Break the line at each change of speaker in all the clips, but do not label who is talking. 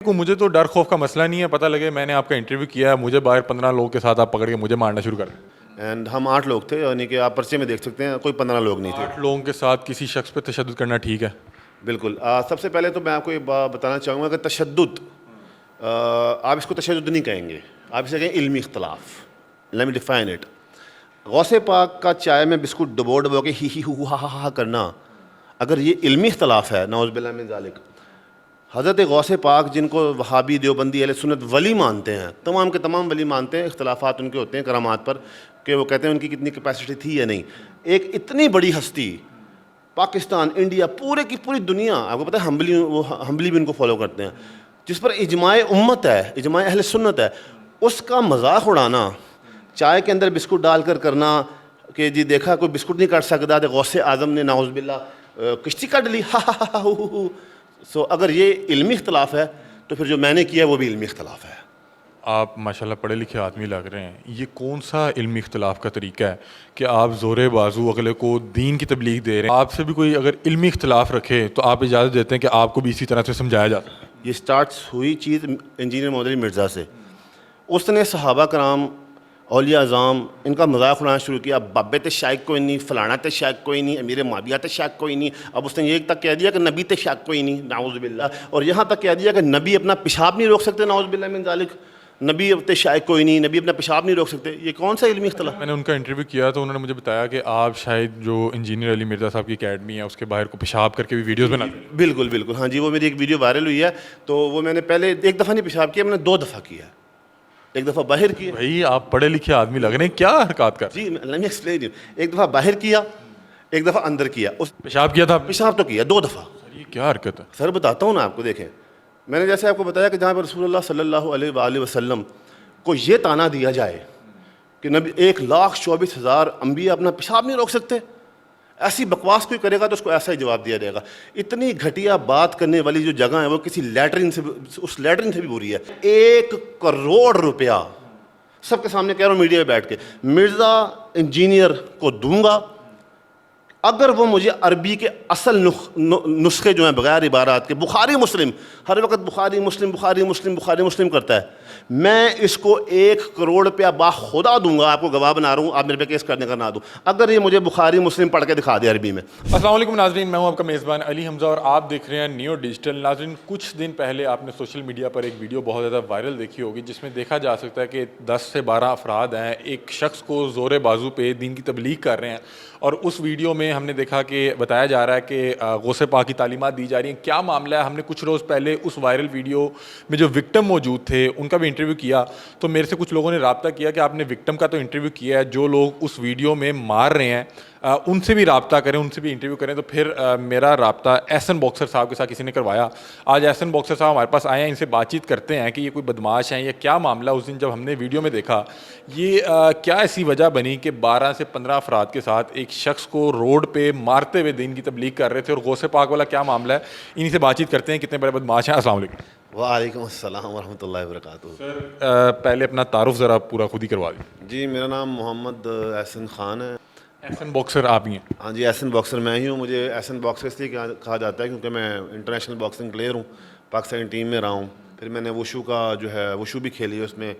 کو مجھے تو ڈر خوف کا مسئلہ نہیں ہے، پتہ لگے میں نے آپ کا انٹرویو کیا ہے، مجھے باہر 15 لوگوں کے ساتھ آپ پکڑ کے مجھے مارنا شروع کر دیں۔
اینڈ ہم 8 لوگ تھے، یعنی کہ آپ پرچے میں دیکھ سکتے ہیں کوئی 15 لوگ نہیں تھے۔
8 لوگوں کے ساتھ کسی شخص پہ تشدد کرنا ٹھیک ہے؟
بالکل۔ سب سے پہلے تو میں آپ کو یہ بتانا چاہوں گا کہ تشدد، آپ اس کو تشدد نہیں کہیں گے، آپ اسے کہیں علمی اختلاف۔ Let me define it. Ghaus Pak کا چائے میں بسکٹ ڈبو کے ہی ہو ہا ہا کرنا، اگر یہ علمی اختلاف ہے، نعوذ باللہ من ذالک۔ حضرت غوث پاک جن کو وہابی، دیوبندی، اہل سنت ولی مانتے ہیں، تمام کے تمام ولی مانتے ہیں، اختلافات ان کے ہوتے ہیں کرامات پر کہ وہ کہتے ہیں ان کی کتنی کیپیسٹی تھی یا نہیں۔ ایک اتنی بڑی ہستی، پاکستان، انڈیا، پورے کی پوری دنیا، آپ کو پتہ ہے ہمبلی بھی ان کو فالو کرتے ہیں، جس پر اجماع امت ہے، اجماع اہل سنت ہے، اس کا مذاق اڑانا، چائے کے اندر بسکٹ ڈال کر کرنا کہ جی دیکھا کوئی بسکٹ نہیں کاٹ سکتا تو غوث اعظم نے نعوذ باللہ کشتی کاٹ لی، سو اگر یہ علمی اختلاف ہے تو پھر جو میں نے کیا ہے وہ بھی علمی اختلاف ہے۔
آپ ماشاءاللہ پڑھے لکھے آدمی لگ رہے ہیں، یہ کون سا علمی اختلاف کا طریقہ ہے کہ آپ زور بازو اگلے کو دین کی تبلیغ دے رہے ہیں؟ آپ سے بھی کوئی اگر علمی اختلاف رکھے تو آپ اجازت دیتے ہیں کہ آپ کو بھی اسی طرح سے سمجھایا جاتا ہے؟
یہ سٹارٹس ہوئی چیز انجینئر محمد علی مرزا سے۔ اس نے صحابہ کرام، اولیاء اعظام، ان کا مذاق اڑانا شروع کیا، بابے تے شائق کوئی نہیں، فلانا تے شائق کوئی نہیں، امیر معاویہ تے شائق کوئی نہیں۔ اب اس نے یہ تک کہہ دیا کہ نبی تے شائق کوئی نہیں، نعوذ باللہ، اور یہاں تک کہہ دیا کہ نبی اپنا پیشاب نہیں روک سکتے، نعوذ باللہ من ذالک، نبی تے شائق کوئی نہیں، نبی اپنا پیشاب نہیں روک سکتے۔ یہ کون سا علمی اختلاف؟
میں نے ان کا انٹرویو کیا تو انہوں نے مجھے بتایا کہ آپ شاید جو انجینئر علی مرزا صاحب کی اکیڈمی ہے اس کے باہر کو پیشاب کر کے بھی ویڈیوز بناتے ہیں۔
بالکل بالکل، ہاں جی، وہ میری ایک ویڈیو وائرل ہوئی ہے، تو وہ میں نے پہلے ایک دفعہ نہیں پیشاب کیا، میں نے 2 دفعہ کیا ہے۔ ایک دفعہ باہر کیا،
بھائی آپ پڑھے لکھے آدمی لگ رہے ہیں، کیا حرکات کر رہے ہیں؟
جی لیٹ می ایکسپلین یو، ایک دفعہ باہر کیا، ایک دفعہ اندر کیا۔ اس
پیشاب کیا تھا آپ نے؟
پیشاب تو کیا 2 دفعہ۔
یہ کیا حرکت ہے؟
سر بتاتا ہوں نا آپ کو، دیکھیں میں نے جیسے آپ کو بتایا کہ جہاں پر رسول اللہ صلی اللہ علیہ وآلہ وسلم کو یہ تانا دیا جائے کہ نبی 1,24,000 انبیاء اپنا پیشاب نہیں روک سکتے، ایسی بکواس کوئی کرے گا تو اس کو ایسا ہی جواب دیا جائے گا۔ اتنی گھٹیا بات کرنے والی جو جگہ ہے وہ کسی لیٹرین سے، اس لیٹرین سے بھی بری ہے۔ 1 کروڑ روپیہ سب کے سامنے کہہ رہا ہوں میڈیا پہ بیٹھ کے، مرزا انجینئر کو دوں گا اگر وہ مجھے عربی کے اصل نسخے جو ہیں بغیر عبارات کے، بخاری مسلم، ہر وقت بخاری مسلم بخاری مسلم بخاری مسلم کرتا ہے، میں اس کو 1 کروڑ روپیہ باخدا دوں گا، آپ کو گواہ بنا رہا ہوں، آپ میرے پہ کیس کرنے کا نہ دوں اگر یہ مجھے بخاری مسلم پڑھ کے دکھا دے عربی میں۔
السلام علیکم ناظرین، میں ہوں آپ کا میزبان علی حمزہ اور آپ دیکھ رہے ہیں نیو ڈیجیٹل۔ ناظرین، کچھ دن پہلے آپ نے سوشل میڈیا پر ایک ویڈیو بہت زیادہ وائرل دیکھی ہوگی جس میں دیکھا جا سکتا ہے کہ 10 سے 12 افراد ہیں، ایک شخص کو زور بازو پہ دین کی تبلیغ کر رہے ہیں، اور اس ویڈیو میں ہم نے دیکھا کہ بتایا جا رہا ہے کہ غوث پاک کی تعلیمات دی جا رہی ہیں۔ کیا معاملہ ہے؟ ہم نے کچھ روز پہلے اس وائرل ویڈیو میں جو وکٹم موجود تھے ان کا بھی انٹرویو کیا، تو میرے سے کچھ لوگوں نے رابطہ کیا کہ آپ نے وکٹم کا تو انٹرویو کیا ہے، جو لوگ اس ویڈیو میں مار رہے ہیں ان سے بھی رابطہ کریں، ان سے بھی انٹرویو کریں۔ تو پھر میرا رابطہ احسن باکسر صاحب کے ساتھ کسی نے کروایا۔ آج احسن باکسر صاحب ہمارے پاس آئے ہیں، ان سے بات چیت کرتے ہیں کہ یہ کوئی بدماش ہیں یا کیا معاملہ۔ اس دن جب ہم نے ویڈیو میں دیکھا، یہ کیا ایسی وجہ بنی کہ 12 سے 15 افراد کے ساتھ ایک شخص کو روڈ پہ مارتے ہوئے دین کی تبلیغ کر رہے تھے، اور غوث پاک والا کیا معاملہ ہے؟ انہی سے بات چیت کرتے ہیں، کتنے بڑے بدماش ہیں۔ السلام علیکم۔
وعلیکم السلام ورحمۃ اللہ وبرکاتہ۔
سر پہلے اپنا تعارف ذرا پورا خود ہی کروا دیں۔
جی میرا نام محمد احسن خان ہے۔
احسن باکسر آپ ہی ہیں؟
ہاں جی، احسن باکسر میں ہی ہوں۔ مجھے احسن باکسر اس لیے کہا جاتا ہے کیونکہ میں انٹرنیشنل باکسنگ پلیئر ہوں، پاکستانی ٹیم میں رہا ہوں، پھر میں نے وشو کا جو ہے وشو بھی کھیلی ہے، اس میں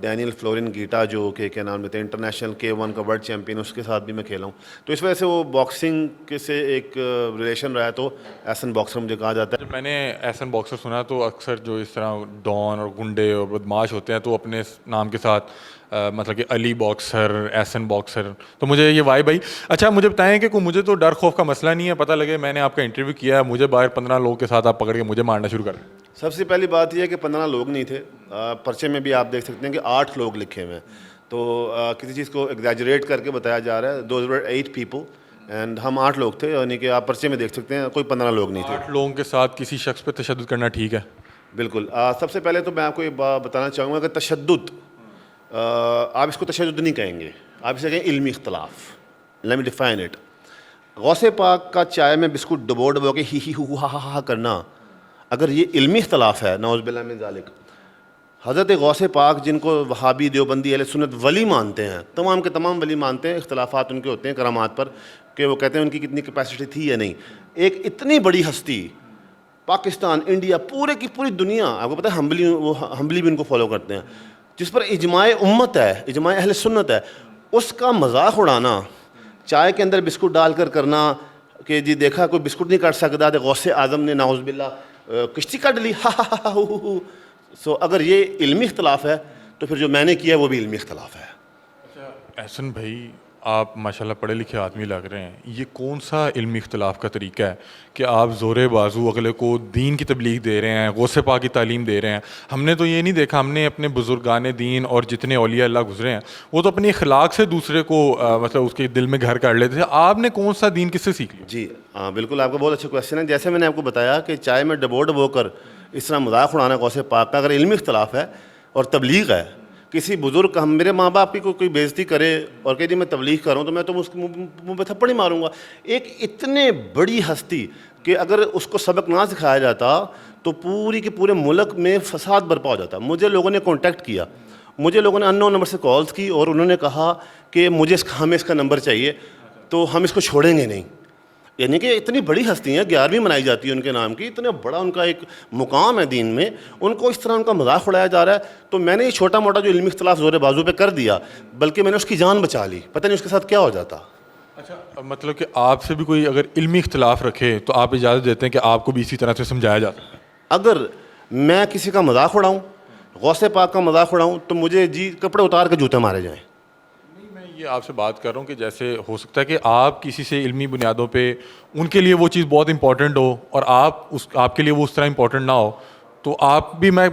ڈینیل فلورن گیٹا جو کہ کیا نام لیتے ہیں انٹرنیشنل K1 کا ورلڈ چیمپئن، اس کے ساتھ بھی میں کھیلا ہوں، تو اس وجہ سے وہ باکسنگ کے سے ایک ریلیشن رہا ہے، تو احسن باکسر مجھے کہا جاتا ہے۔
جب میں نے احسن باکسر سنا تو اکثر جو اس طرح ڈان اور گنڈے اور بدماش ہوتے ہیں تو اپنے نام کے ساتھ مطلب کہ علی باکسر، احسن باکسر، تو مجھے یہ وائب آئی۔ اچھا مجھے بتائیں کہ مجھے تو ڈر خوف کا مسئلہ نہیں ہے، پتہ لگے میں نے آپ کا انٹرویو کیا ہے، مجھے باہر 15 لوگوں کے ساتھ آپ پکڑ کے مجھے مارنا شروع کر دیں۔
سب سے پہلی بات یہ ہے کہ 15 لوگ نہیں تھے، پرچے میں بھی آپ دیکھ سکتے ہیں کہ 8 لوگ لکھے ہوئے ہیں، تو کسی چیز کو ایگزیجریٹ کر کے بتایا جا رہا ہے۔ دوز ور 8 پیپل اینڈ ہم 8 لوگ تھے، یعنی کہ آپ پرچے میں دیکھ سکتے ہیں کوئی 15 لوگ نہیں تھے۔
8 لوگوں کے ساتھ کسی شخص پہ تشدد کرنا ٹھیک ہے؟
بالکل۔ سب سے پہلے تو میں آپ کو یہ بتانا چاہوں گا کہ تشدد، آپ اس کو تشدد نہیں کہیں گے، آپ اسے کہیں علمی اختلاف۔ Let me define it. Ghaus Pak کا چائے میں بسکٹ ڈبو کے ہی ہو ہا ہا کرنا، اگر یہ علمی اختلاف ہے، نعوذ باللہ من ذالک، حضرت غوث پاک جن کو وہابی، دیوبندی، اہل سنت ولی مانتے ہیں، تمام کے تمام ولی مانتے ہیں، اختلافات ان کے ہوتے ہیں کرامات پر کہ وہ کہتے ہیں ان کی کتنی کیپیسٹی تھی یا نہیں۔ ایک اتنی بڑی ہستی، پاکستان، انڈیا، پورے کی پوری دنیا، آپ کو پتہ ہے ہمبلی بھی ان کو فالو کرتے ہیں، جس پر اجماع امت ہے، اجماع اہل سنت ہے، اس کا مذاق اڑانا، چائے کے اندر بسکٹ ڈال کر کرنا کہ جی دیکھا کوئی بسکٹ نہیں کاٹ سکتا تو غوث اعظم نے نعوذ باللہ کشتی کاٹ لی، سو اگر یہ علمی اختلاف ہے تو پھر جو میں نے کیا ہے وہ بھی علمی اختلاف ہے.
احسن بھائی آپ ماشاءاللہ پڑھے لکھے آدمی لگ رہے ہیں، یہ کون سا علمی اختلاف کا طریقہ ہے کہ آپ زور بازو اگلے کو دین کی تبلیغ دے رہے ہیں، غوث پاک کی تعلیم دے رہے ہیں؟ ہم نے تو یہ نہیں دیکھا، ہم نے اپنے بزرگان دین اور جتنے اولیاء اللہ گزرے ہیں وہ تو اپنی اخلاق سے دوسرے کو مطلب اس کے دل میں گھر کر لیتے تھے. آپ نے کون سا دین کس سے سیکھ لیا؟
جی ہاں بالکل، آپ کا بہت اچھا کویشچن ہے. جیسے میں نے آپ کو بتایا کہ چائے میں ڈبو کر اس طرح مذاق اڑانا غوث پاک کا اگر علمی اختلاف ہے اور تبلیغ ہے، کسی بزرگ کا، میرے ماں باپ کی کوئی بےزتی کرے اور کہ جی میں تبلیغ کروں تو میں تو اس کے منہ پہ تھپڑ ہی ماروں گا. ایک اتنے بڑی ہستی کہ اگر اس کو سبق نہ سکھایا جاتا تو پوری کے پورے ملک میں فساد برپا ہو جاتا. مجھے لوگوں نے کانٹیکٹ کیا، مجھے لوگوں نے ان نون نمبر سے کالز کی اور انہوں نے کہا کہ ہمیں اس کا نمبر چاہیے تو ہم اس کو چھوڑیں گے نہیں. یعنی کہ اتنی بڑی ہستی ہیں، 11ویں منائی جاتی ہے ان کے نام کی، اتنا بڑا ان کا ایک مقام ہے دین میں، ان کو اس طرح ان کا مذاق اڑایا جا رہا ہے. تو میں نے یہ چھوٹا موٹا جو علمی اختلاف زور بازو پہ کر دیا، بلکہ میں نے اس کی جان بچا لی، پتہ نہیں اس کے ساتھ کیا ہو جاتا.
اچھا مطلب کہ آپ سے بھی کوئی اگر علمی اختلاف رکھے تو آپ اجازت دیتے ہیں کہ آپ کو بھی اسی طرح سے سمجھایا جاتا ہے؟
اگر میں کسی کا مذاق اڑاؤں، غوث پاک کا مذاق اڑاؤں، تو مجھے جی کپڑے اتار کے جوتے مارے جائیں.
میں یہ آپ سے بات کر رہا ہوں کہ جیسے ہو سکتا ہے کہ آپ کسی سے علمی بنیادوں پہ ان کے لیے وہ چیز بہت امپورٹنٹ ہو اور آپ کے لیے وہ اس طرح امپورٹنٹ نہ ہو، تو آپ بھی، میں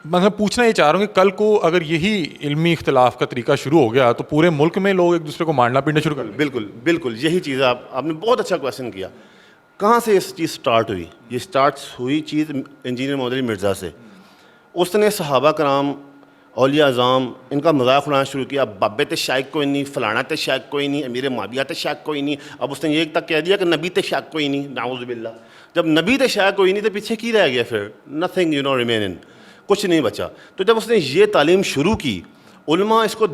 مطلب پوچھنا یہ چاہ رہا ہوں کہ کل کو اگر یہی علمی اختلاف کا طریقہ شروع ہو گیا تو پورے ملک میں لوگ ایک دوسرے کو مارنا پیٹنا شروع کر دیں.
بالکل بالکل یہی چیز ہے. آپ نے بہت اچھا کویشچن کیا. کہاں سے یہ چیز سٹارٹ ہوئی؟ یہ سٹارٹ ہوئی چیز انجینئر محمد علی مرزا سے. اس نے صحابہ کرام، اولیاء اعظام، ان کا مذاق اڑانا شروع کیا. بابے تے شائق کوئی نہیں، فلانا تے شائق کوئی نہیں، امیر معاویہ تے شائق کوئی نہیں. اب اس نے یہ تک کہہ دیا کہ نبی تے شائق کوئی نہیں، نعوذ باللہ. جب نبی تے شائق کوئی نہیں تو پیچھے کی رہ گیا پھر؟ نتھنگ ریمین، کچھ نہیں بچا. تو جب اس نے یہ تعلیم شروع کی، علماء اس کو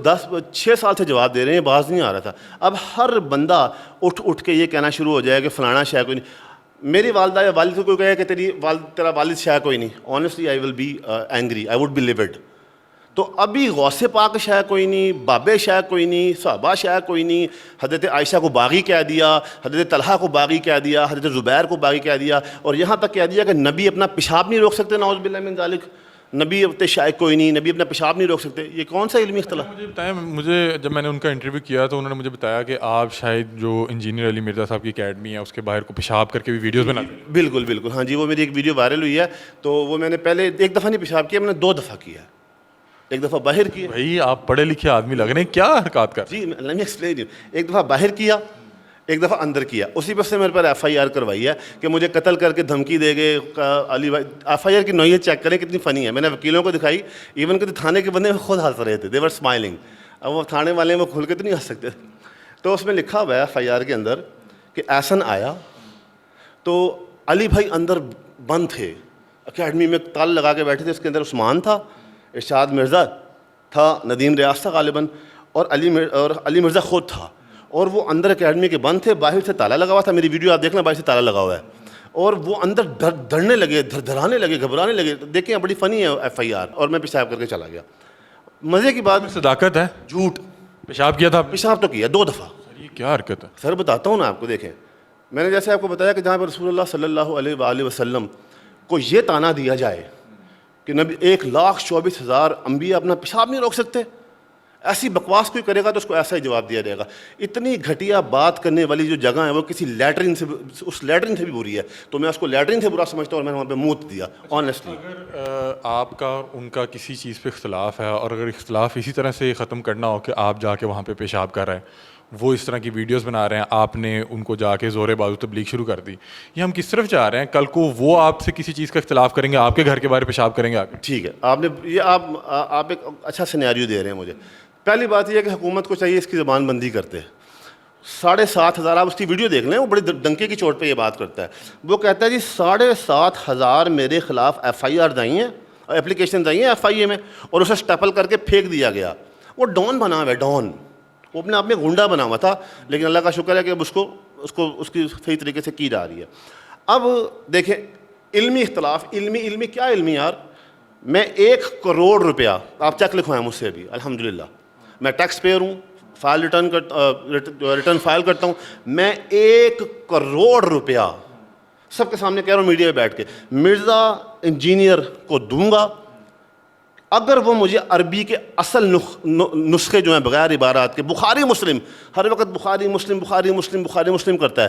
6 سال سے جواب دے رہے ہیں، باز نہیں آ رہا تھا. اب ہر بندہ اٹھ کے یہ کہنا شروع ہو جائے کہ فلانا شائق کوئی نہیں. میری والدہ یا والد کو کوئی کہے کہ تیرا والد شائق کوئی نہیں، honestly I will be angry, I would be loved. تو ابھی غوث پاک شائق کوئی نہیں، بابے شائق کوئی نہیں، صحابہ شائق کوئی نہیں. حضرت عائشہ کو باغی کہہ دیا، حضرت طلحہ کو باغی کہہ دیا، حضرت زبیر کو باغی کہہ دیا، اور یہاں تک کہہ دیا کہ نبی اپنا پیشاب نہیں روک سکتے، نعوذ باللہ من ذالک. نبی اب شائق کوئی نہیں، نبی اپنا پیشاب نہیں روک سکتے. یہ کون سا علمی اختلاف؟
مجھے بتائیں، مجھے جب میں نے ان کا انٹرویو کیا تو انہوں نے مجھے بتایا کہ آپ شاید جو انجینئر علی مرزا صاحب کی اکیڈمی ہے اس کے باہر کو پیشاب کر کے بھی ویڈیوز بناتے ہیں.
بالکل بالکل ہاں جی، وہ میری ایک ویڈیو وائرل ہوئی ہے. تو وہ میں نے پہلے ایک دفعہ نہیں پیشاب کیا، میں نے 2 دفعہ کیا. ایک دفعہ باہر کیا.
بھائی آپ پڑھے لکھے آدمی لگ رہے ہیں، کیا حرکات کر؟
جی لیٹ می ایکسپلین یو. ایک دفعہ باہر کیا، ایک دفعہ اندر کیا. اسی پر سے میرے پر ایف آئی آر کروائی ہے کہ مجھے قتل کر کے دھمکی دے گئے. علی بھائی ایف آئی آر کی نوعیت چیک کریں کتنی فنی ہے. میں نے وکیلوں کو دکھائی، ایون کہ تھانے کے بندے خود ہنس رہے تھے، دے ور اسمائلنگ. اب وہ تھانے والے وہ کھل کے تو نہیں ہنس سکتے. تو اس میں لکھا ہوا ہے ایف آئی آر کے اندر کہ احسن آیا تو علی بھائی اندر بند تھے، اکیڈمی میں تال لگا کے بیٹھے تھے. اس کے اندر عثمان تھا، ارشاد مرزا تھا، ندیم ریاض تھا غالباً، اور علی مرزا خود تھا. اور وہ اندر اکیڈمی کے بند تھے، باہر سے تالا لگا ہوا تھا. میری ویڈیو آپ دیکھنا، باہر سے تالا لگا ہوا ہے. اور وہ اندر دھڑنے لگے، دھڑانے لگے، گھبرانے لگے. دیکھیں بڑی فنی ہے ایف آئی آر. اور میں پیشاب کر کے چلا گیا. مزے کی بات،
صداقت ہے،
جھوٹ.
پیشاب کیا تھا؟
پیشاب تو کیا 2 دفعہ.
یہ کیا حرکت ہے
سر؟ بتاتا ہوں نا آپ کو. دیکھیں میں نے جیسے آپ کو بتایا کہ جہاں پر رسول اللہ صلی اللہ علیہ وآلہ وسلم کو یہ تانا دیا جائے کہ نبی 1,24,000 انبیاء اپنا پیشاب نہیں روک سکتے، ایسی بکواس کوئی کرے گا تو اس کو ایسا ہی جواب دیا جائے گا. اتنی گھٹیا بات کرنے والی جو جگہ ہے وہ کسی لیٹرین سے، اس لیٹرین سے بھی بری ہے. تو میں اس کو لیٹرین سے برا سمجھتا ہوں اور میں نے وہاں پہ موت دیا آنیسٹلی.
اگر آپ کا اور ان کا کسی چیز پہ اختلاف ہے اور اگر اختلاف اسی طرح سے ختم کرنا ہو کہ آپ جا کے وہاں پہ پیشاب کر رہے ہیں، وہ اس طرح کی ویڈیوز بنا رہے ہیں، آپ نے ان کو جا کے زور بازو تبلیغ شروع کر دی، یہ ہم کس طرف جا رہے ہیں؟ کل کو وہ آپ سے کسی چیز کا اختلاف کریں گے، آپ کے گھر کے باہر پیشاب کریں گے آپ.
ٹھیک ہے، آپ نے یہ آپ ایک اچھا سینیریو دے رہے ہیں مجھے. پہلی بات یہ ہے کہ حکومت کو چاہیے اس کی زبان بندی کرتے. 7,500 آپ اس کی ویڈیو دیکھ لیں، وہ بڑی ڈنکے کی چوٹ پہ یہ بات کرتا ہے. وہ کہتا ہے جی 7,500 میرے خلاف ایف آئی آر آئی ہیں، اپلیکیشنز آئی ہیں ایف آئی اے میں، اور اسے اسٹیپل کر کے پھینک دیا گیا. وہ ڈان بنا ہوا ہے، ڈان. وہ اپنے آپ میں گنڈا بنا ہوا تھا، لیکن اللہ کا شکر ہے کہ اب اس کی صحیح طریقے سے کی جا رہی ہے. اب دیکھیں علمی اختلاف, علمی کیا علمی یار, میں 1 کروڑ روپیہ, آپ چیک لکھوائیں مجھ سے ابھی, الحمدللہ میں ٹیکس پیئر ہوں, فائل ریٹرن فائل کرتا ہوں, میں 1 کروڑ روپیہ سب کے سامنے کہہ رہا ہوں میڈیا پہ بیٹھ کے, مرزا انجینئر کو دوں گا اگر وہ مجھے عربی کے اصل نسخے جو ہیں بغیر عبارات کے, بخاری مسلم ہر وقت بخاری مسلم کرتا ہے,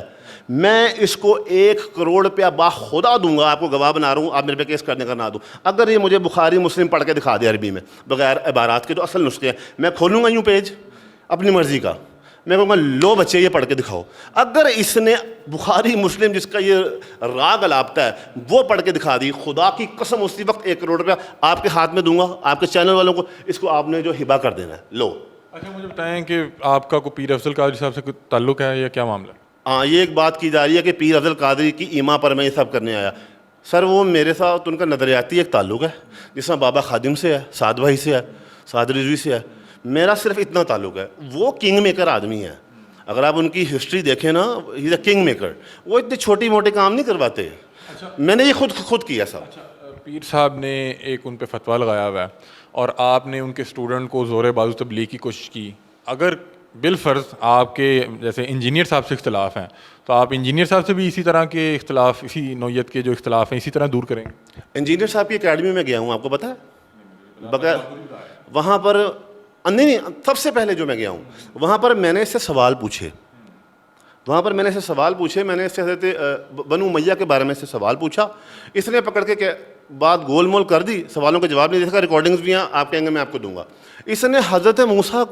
میں اس کو 1 کروڑ روپیہ باخدا دوں گا, آپ کو گواہ بنا رہا ہوں, آپ میرے پہ کیس کرنے کا نہ دوں, اگر یہ مجھے بخاری مسلم پڑھ کے دکھا دے عربی میں بغیر عبارات کے جو اصل نسخے ہیں. میں کھولوں گا یوں پیج اپنی مرضی کا, میں کہوں گا لو بچے یہ پڑھ کے دکھاؤ. اگر اس نے بخاری مسلم جس کا یہ راگ الاپتا ہے وہ پڑھ کے دکھا دی, خدا کی قسم اسی وقت 1 کروڑ روپیہ آپ کے ہاتھ میں دوں گا, آپ کے چینل والوں کو, اس کو آپ نے جو ہبہ کر دینا ہے, لو.
اچھا مجھے بتائیں کہ آپ کا کوئی پیر افضل قادری صاحب سے کوئی تعلق ہے یا کیا معاملہ ہے؟
ہاں, یہ ایک بات کی جا رہی ہے کہ پیر افضل قادری کی ایما پر میں یہ سب کرنے آیا. سر وہ میرے ساتھ ان کا نظریاتی ایک تعلق ہے, جس میں بابا خادم سے ہے, سعد بھائی سے ہے, سعد رضوی سے ہے, میرا صرف اتنا تعلق ہے. وہ کنگ میکر آدمی ہے, اگر آپ ان کی ہسٹری دیکھیں نا, ہی از اے کنگ میکر. وہ اتنے چھوٹی موٹے کام نہیں کرواتے. میں نے یہ خود کیا سب.
پیر صاحب نے ایک ان پہ فتویٰ لگایا ہوا ہے اور آپ نے ان کے اسٹوڈنٹ کو زور بازو تبلیغ کی کوشش کی. اگر بالفرض آپ کے جیسے انجینئر صاحب سے اختلاف ہیں تو آپ انجینئر صاحب سے بھی اسی طرح کے اختلاف, اسی نوعیت کے جو اختلاف ہیں اسی طرح دور کریں گے؟
انجینئر صاحب کی اکیڈمی میں گیا ہوں, آپ کو پتہ ہے, بغیر وہاں پر نہیں, سب سے پہلے جو میں گیا ہوں وہاں پر میں نے اس سے سوال پوچھے, میں نے اس سے حضرت بنو امیہ کے بارے میں اس سے سوال پوچھا. اس نے پکڑ کے بات گول مول کر دی, سوالوں کا جواب نہیں دے سکا, ریکارڈنگز بھی ہیں, آپ کہیں گے میں آپ کو دوں گا. اس نے حضرت موسیٰ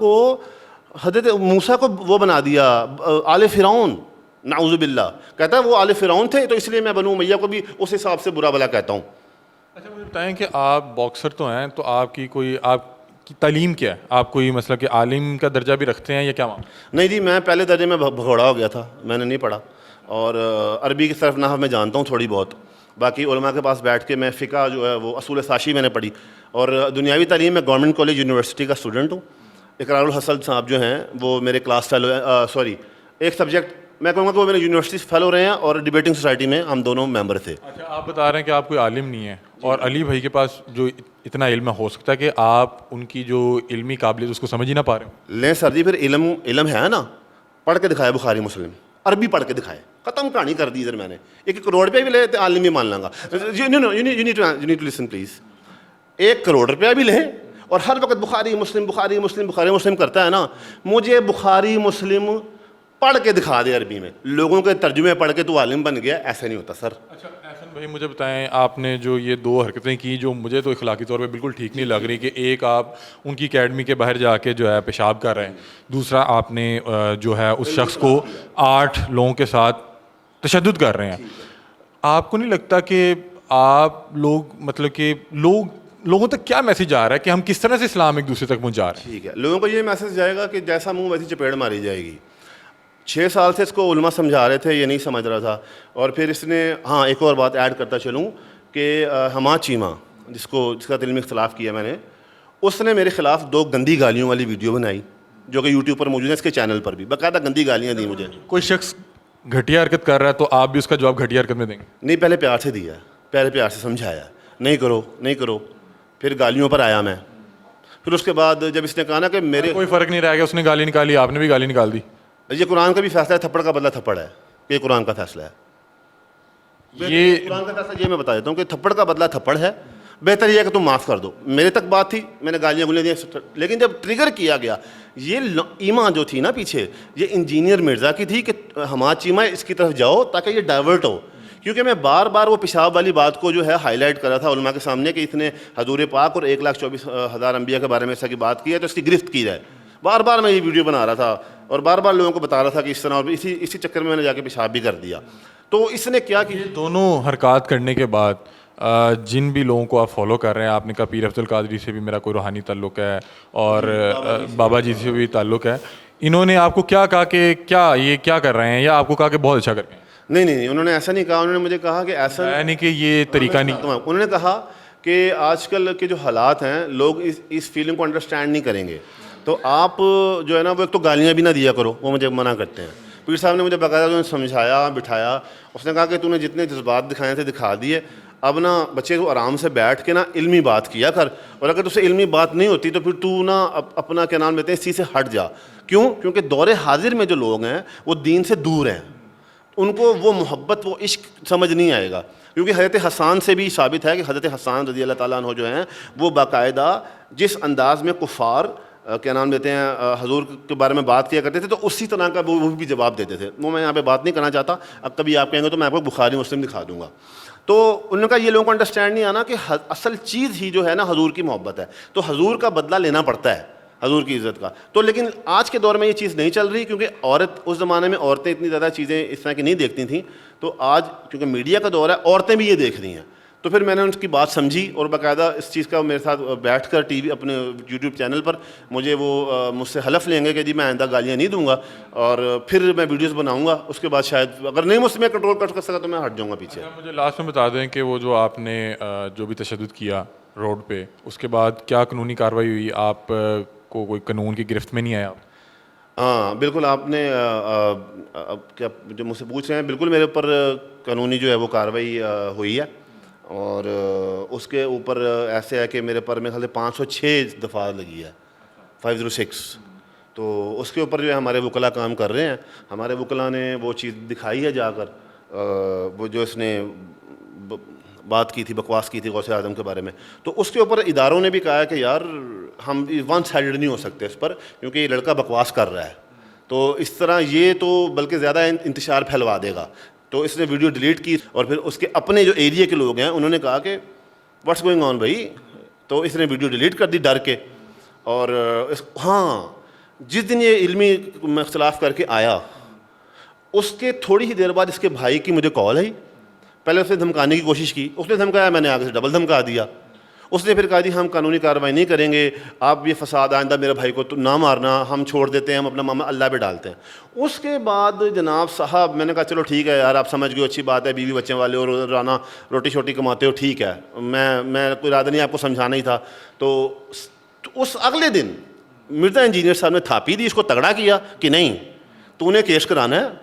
کو وہ بنا دیا آل فرعون, نعوذ باللہ. کہتا ہے وہ آل فرعون تھے تو اس لیے میں بنو امیہ کو بھی اس حساب سے برا بلا کہتا ہوں.
اچھا مجھے بتائیں کہ آپ باکسر تو ہیں, تو آپ کی تعلیم کیا ہے؟ آپ کوئی مثلا کہ عالم کا درجہ بھی رکھتے ہیں یا کیا معاملہ؟
نہیں جی, میں پہلے درجے میں بھگوڑا ہو گیا تھا, میں نے نہیں پڑھا, اور عربی کی صرف نحو میں جانتا ہوں تھوڑی بہت. باقی علماء کے پاس بیٹھ کے میں فقہ جو ہے وہ اصول ساشی میں نے پڑھی, اور دنیاوی تعلیم میں گورنمنٹ کالج یونیورسٹی کا اسٹوڈنٹ ہوں. اقرار الحسن صاحب جو ہیں وہ میرے کلاس فیلو ہیں, ایک سبجیکٹ میں کہوں گا کہ وہ میرے یونیورسٹی فیلو رہے ہیں, اور ڈیبیٹنگ سوسائٹی میں ہم دونوں ممبر تھے.
اچھا آپ بتا رہے ہیں کہ آپ کوئی عالم نہیں ہے, اور علی بھائی کے پاس جو اتنا علم ہو سکتا ہے کہ آپ ان کی جو علمی قابلیت اس کو سمجھ ہی نہ پا رہے ہوں.
لیں سر جی, پھر علم ہے نا, پڑھ کے دکھائے بخاری مسلم, عربی پڑھ کے دکھائے, ختم کہانی کر دی ادھر. میں نے 1 کروڑ روپیہ بھی لے تو عالم بھی مان لوں گا. You need to listen please. 1 crore روپیہ بھی لے اور ہر وقت بخاری مسلم کرتا ہے نا, مجھے بخاری مسلم پڑھ کے دکھا دے عربی میں, لوگوں کے ترجمے پڑھ کے تو عالم بن گیا, ایسا نہیں ہوتا سر.
اچھا احسن بھائی مجھے بتائیں, آپ نے جو یہ 2 حرکتیں کی جو مجھے تو اخلاقی طور پہ بالکل ٹھیک نہیں لگ رہی, کہ ایک آپ ان کی اکیڈمی کے باہر جا کے جو ہے پیشاب کر رہے ہیں, دوسرا آپ نے جو ہے اس شخص کو 8 لوگوں کے ساتھ تشدد کر رہے ہیں. آپ کو نہیں لگتا کہ آپ لوگ مطلب کہ لوگوں تک کیا میسج آ رہا ہے کہ ہم کس طرح سے اسلام ایک دوسرے تک پہنچا رہے ہیں؟
ٹھیک ہے, لوگوں کو یہ میسج جائے گا کہ جیسا منہ ویسی چپیڑ ماری جائے گی. 6 سال سے اس کو علماء سمجھا رہے تھے, یہ نہیں سمجھ رہا تھا. اور پھر اس نے, ہاں ایک اور بات ایڈ کرتا چلوں کہ ہما چیمہ جس کا علمی اختلاف کیا میں نے, اس نے میرے خلاف 2 گندی گالیوں والی ویڈیو بنائی جو کہ یوٹیوب پر موجود ہے, اس کے چینل پر بھی باقاعدہ گندی گالیاں دی مجھے.
کوئی شخص گھٹیا حرکت کر رہا ہے تو آپ بھی اس کا جواب گھٹیا حرکت میں دیں گے؟
نہیں, پہلے پیار سے دیا, پہلے پیار سے سمجھایا, نہیں کرو, پھر گالیوں پر آیا میں. پھر اس کے بعد جب اس نے کہا نا کہ میرے
کوئی فرق نہیں رہ گیا, اس نے گالی نکالی, آپ نے بھی گالی نکال دی.
یہ قرآن کا بھی فیصلہ ہے, تھپڑ کا بدلہ تھپڑ ہے, یہ قرآن کا فیصلہ ہے. یہ قرآن کا فیصلہ یہ میں بتا دیتا ہوں کہ تھپڑ کا بدلہ تھپڑ ہے, بہتر یہ ہے کہ تم معاف کر دو. میرے تک بات تھی, میں نے گالیاں گلیاں دی, لیکن جب ٹریگر کیا گیا, یہ ایمان جو تھی نا پیچھے, یہ انجینئر مرزا کی تھی کہ ہما چیمہ اس کی طرف جاؤ تاکہ یہ ڈائیورٹ ہو. کیونکہ میں بار بار وہ پیشاب والی بات کو جو ہے ہائی لائٹ کر رہا تھا علماء کے سامنے کہ اس نے حضور پاک اور 1,24,000 انبیاء کے بارے میں ایسا کی بات کی ہے تو اس کی گرفت کی جائے. بار بار میں یہ ویڈیو بنا رہا تھا اور بار بار لوگوں کو بتا رہا تھا کہ اس طرح, اور اسی چکر میں نے جا کے پیشاب بھی کر دیا. تو اس نے کیا کہ
دونوں حرکات کرنے کے بعد جن بھی لوگوں کو آپ فالو کر رہے ہیں, آپ نے کہا پیر افضل قادری سے بھی میرا کوئی روحانی تعلق ہے اور بابا جی سے بھی تعلق ہے, انہوں نے آپ کو کیا کہا کہ یہ کیا کر رہے ہیں, یا آپ کو کہا کہ بہت اچھا کر رہے ہیں؟
نہیں, انہوں نے ایسا نہیں کہا. انہوں نے مجھے کہا کہ ایسا
نہیں کہ یہ طریقہ نہیں.
انہوں نے کہا کہ آج کل کے جو حالات ہیں لوگ اس فیلنگ کو انڈرسٹینڈ نہیں کریں گے, تو آپ جو ہے نا وہ ایک تو گالیاں بھی نہ دیا کرو, وہ مجھے منع کرتے ہیں. پیر صاحب نے مجھے باقاعدہ سمجھایا, بٹھایا, اس نے کہا کہ تو نے جتنے جذبات دکھائے تھے دکھا دیے, اب نا بچے کو آرام سے بیٹھ کے نا علمی بات کیا کر, اور اگر تجھ سے علمی بات نہیں ہوتی تو پھر تو نا اپنا کیا نام لیتے ہیں اس چیز سے ہٹ جا. کیوں؟ کیونکہ دور حاضر میں جو لوگ ہیں وہ دین سے دور ہیں, ان کو وہ محبت وہ عشق سمجھ نہیں آئے گا. کیونکہ حضرت حسان سے بھی ثابت ہے کہ حضرت حسان رضی اللہ تعالیٰ عنہ جو ہیں وہ باقاعدہ جس انداز میں کفار کیا نام لیتے ہیں حضور کے بارے میں بات کیا کرتے تھے تو اسی طرح کا وہ بھی جواب دیتے تھے. وہ میں یہاں پہ بات نہیں کرنا چاہتا, اب کبھی آپ کہیں گے تو میں آپ کو بخاری مسلم دکھا دوں گا. تو انہوں نے کہا یہ لوگوں کو انڈرسٹینڈ نہیں آنا کہ اصل چیز ہی جو ہے نا حضور کی محبت ہے, تو حضور کا بدلہ لینا پڑتا ہے حضور کی عزت کا. تو لیکن آج کے دور میں یہ چیز نہیں چل رہی, کیونکہ عورت اس زمانے میں عورتیں اتنی زیادہ چیزیں اس طرح کی نہیں دیکھتی تھیں, تو آج کیونکہ میڈیا کا دور ہے عورتیں بھی یہ دیکھ رہی ہیں. تو پھر میں نے ان کی بات سمجھی اور باقاعدہ اس چیز کا میرے ساتھ بیٹھ کر ٹی وی اپنے یوٹیوب چینل پر مجھے وہ مجھ سے حلف لیں گے کہ جی میں آئندہ گالیاں نہیں دوں گا, اور پھر میں ویڈیوز بناؤں گا. اس کے بعد شاید اگر نہیں مجھ سے میں کنٹرول کر سکا تو میں ہٹ جاؤں گا پیچھے.
مجھے لاسٹ میں بتا دیں کہ وہ جو آپ نے جو بھی تشدد کیا روڈ پہ, اس کے بعد کیا قانونی کارروائی ہوئی؟ آپ کو کوئی قانون کی گرفت میں نہیں آیا؟
ہاں بالکل, آپ نے کیا جو مجھ سے پوچھ رہے ہیں, بالکل میرے اوپر قانونی جو ہے وہ کارروائی ہوئی ہے, اور اس کے اوپر ایسے ہے کہ میرے پر میرے خیال سے 506 دفعہ لگی ہے, 506. تو اس کے اوپر جو ہے ہمارے وکلاء کام کر رہے ہیں. ہمارے وکلاء نے وہ چیز دکھائی ہے جا کر, وہ جو اس نے بات کی تھی, بکواس کی تھی غوث اعظم کے بارے میں. تو اس کے اوپر اداروں نے بھی کہا ہے کہ یار ہم ون سائیڈڈ نہیں ہو سکتے اس پر, کیونکہ یہ لڑکا بکواس کر رہا ہے, تو اس طرح یہ تو بلکہ زیادہ انتشار پھیلوا دے گا. تو اس نے ویڈیو ڈیلیٹ کی, اور پھر اس کے اپنے جو ایریے کے لوگ ہیں انہوں نے کہا کہ واٹس گوئنگ آن بھائی, تو اس نے ویڈیو ڈیلیٹ کر دی ڈر کے. اور ہاں جس دن یہ علمی اختلاف کر کے آیا اس کے تھوڑی ہی دیر بعد اس کے بھائی کی مجھے کال آئی. پہلے اس نے دھمکانے کی کوشش کی, اس نے دھمکایا, میں نے آگے سے ڈبل دھمکا دیا. اس نے پھر کہا جی ہم قانونی کارروائی نہیں کریں گے, آپ یہ فساد آئندہ میرے بھائی کو نہ مارنا, ہم چھوڑ دیتے ہیں, ہم اپنا معاملہ اللہ پہ ڈالتے ہیں. اس کے بعد جناب صاحب میں نے کہا چلو ٹھیک ہے یار, آپ سمجھ گئے, اچھی بات ہے, بیوی بچے والے اور روزانہ روٹی شوٹی کماتے ہو, ٹھیک ہے, میں کوئی ارادہ نہیں آپ کو سمجھانا ہی تھا. تو اس اگلے دن مرزا انجینئر صاحب نے تھاپی دی, اس کو تگڑا کیا کہ نہیں تو انہیں کیس کرانا ہے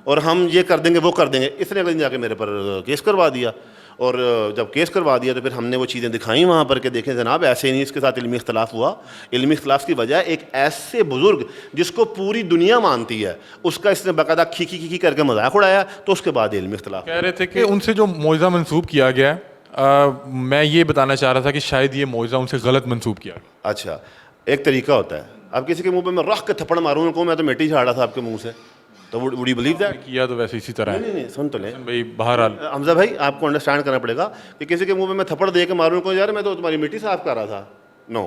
اور ہم یہ کر دیں گے وہ کر دیں گے. اس نے اگلے دن جا کے میرے پر کیس کروا دیا, اور جب کیس کروا دیا تو پھر ہم نے وہ چیزیں دکھائیں وہاں پر کہ دیکھیں جناب ایسے نہیں, اس کے ساتھ علمی اختلاف ہوا. علمی اختلاف کی وجہ ایک ایسے بزرگ جس کو پوری دنیا مانتی ہے اس کا اس نے باقاعدہ کھی کر کے مذاق اڑایا, تو اس کے بعد علمی اختلاف.
کہہ رہے تھے کہ ان سے جو معجزہ منسوب کیا گیا ہے, میں یہ بتانا چاہ رہا تھا کہ شاید یہ معجزہ ان سے غلط منسوب کیا گیا.
اچھا, ایک طریقہ ہوتا ہے, اب کسی کے منہ پہ میں رکھ کے تھپڑ ماروں ان کو, میں تو مٹی جھاڑ رہا تھا آپ کے منہ سے, تو وڈ یو بلیو دیٹ؟
کیا تو ویسے اسی طرح ہے.
نہیں سن تو لیں
بھائی بہرحال
حمزہ بھائی, آپ کو انڈرسٹینڈ کرنا پڑے گا کہ کسی کے منہ پہ میں تھپڑ دے کے ماروں کو, یار میں تو تمہاری مٹی صاف کر رہا تھا. نو,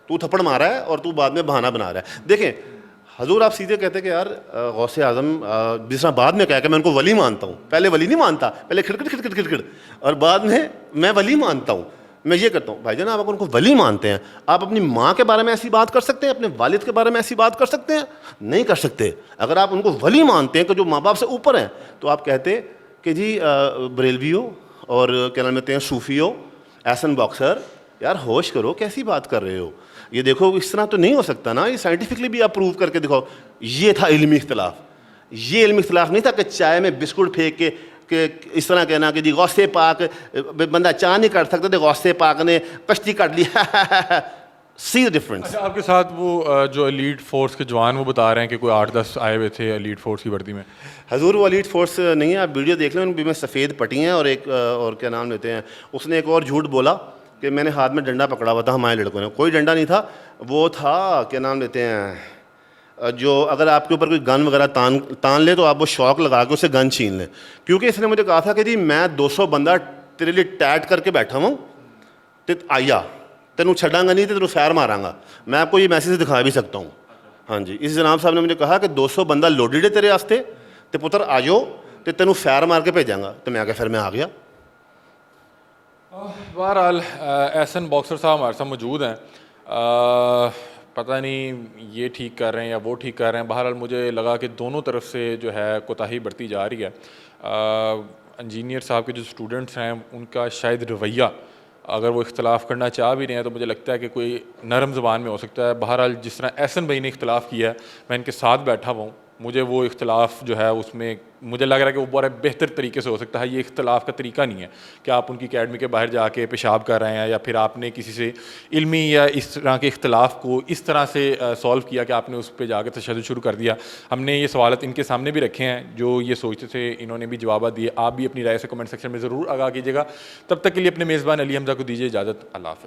تو تھپڑ مارا ہے اور تو بعد میں بہانہ بنا رہا ہے. دیکھیں حضور آپ سیدھے کہتے کہ یار غوث اعظم جس طرح بعد میں کہا کہ میں ان کو ولی مانتا ہوں, پہلے ولی نہیں مانتا, پہلے کھڑکڑ اور بعد میں ولی مانتا ہوں, میں یہ کرتا ہوں. بھائی جان آپ ان کو ولی مانتے ہیں, آپ اپنی ماں کے بارے میں ایسی بات کر سکتے ہیں, اپنے والد کے بارے میں ایسی بات کر سکتے ہیں؟ نہیں کر سکتے. اگر آپ ان کو ولی مانتے ہیں کہ جو ماں باپ سے اوپر ہیں, تو آپ کہتے کہ جی بریلوی ہو اور کیا نام کہتے ہیں صوفی ہو, ایسن باکسر, یار ہوش کرو, کیسی بات کر رہے ہو, یہ دیکھو اس طرح تو نہیں ہو سکتا نا, یہ سائنٹیفکلی بھی آپ پروو کر کے دکھاؤ. یہ تھا علمی اختلاف. یہ علمی اختلاف نہیں تھا کہ چائے میں بسکٹ پھینک کے کہ اس طرح کہنا کہ جی غوث پاک بندہ چاہ نہیں کر سکتا تھے, غوث پاک نے کشتی کٹ لی. سی ڈفرنس.
آپ کے ساتھ وہ جو ایلیٹ فورس کے جوان وہ بتا رہے ہیں کہ کوئی 8-10 آئے ہوئے تھے ایلیٹ فورس کی وردی میں.
حضور وہ ایلیٹ فورس نہیں ہے, آپ ویڈیو دیکھ لیں, ان میں سفید پٹی ہیں اور ایک اور کیا نام لیتے ہیں, اس نے ایک اور جھوٹ بولا کہ میں نے ہاتھ میں ڈنڈا پکڑا ہوا تھا ہمارے لڑکوں نے. کوئی ڈنڈا نہیں تھا, وہ تھا کیا نام لیتے ہیں جو اگر آپ کے اوپر کوئی گن وغیرہ تان لے تو آپ وہ شوق لگا کے اسے گن چھین لیں. کیونکہ اس نے مجھے کہا تھا کہ جی میں 200 بندہ تیرے لیے ٹیٹ کر کے بیٹھا ہوں, تے آیا تینوں چھڈاں گا نہیں, تینوں فیر ماراں گا. میں آپ کو یہ میسیج دکھا بھی سکتا ہوں. ہاں جی, اس جناب صاحب نے مجھے کہا کہ 200 بندہ لوڈیڈ ہے تیرے واسطے, تے پتر آ جاؤ تے تینوں فیر مار کے بھیجاں گا. تو میں آ کے پھر میں آ گیا.
بہرحال احسن باکسر صاحب ہمارے ساتھ موجود ہیں, پتہ نہیں یہ ٹھیک کر رہے ہیں یا وہ ٹھیک کر رہے ہیں. بہرحال مجھے لگا کہ دونوں طرف سے جو ہے کوتاہی بڑھتی جا رہی ہے. انجینئر صاحب کے جو اسٹوڈنٹس ہیں ان کا شاید رویہ, اگر وہ اختلاف کرنا چاہ بھی رہے ہیں تو مجھے لگتا ہے کہ کوئی نرم زبان میں ہو سکتا ہے. بہرحال جس طرح احسن بھائی نے اختلاف کیا ہے, میں ان کے ساتھ بیٹھا ہوا ہوں, مجھے وہ اختلاف جو ہے اس میں مجھے لگ رہا ہے کہ وہ بڑا بہتر طریقے سے ہو سکتا ہے. یہ اختلاف کا طریقہ نہیں ہے کہ آپ ان کی اکیڈمی کے باہر جا کے پیشاب کر رہے ہیں یا پھر آپ نے کسی سے علمی یا اس طرح کے اختلاف کو اس طرح سے سولو کیا کہ آپ نے اس پہ جا کے تشدد شروع کر دیا. ہم نے یہ سوالات ان کے سامنے بھی رکھے ہیں, جو یہ سوچتے تھے انہوں نے بھی جوابات دیے. آپ بھی اپنی رائے سے کمنٹ سیکشن میں ضرور آگاہ کیجیے گا. تب تک کے لیے اپنے میزبان علی حمزہ کو دیجیے اجازت. اللہ حافظ.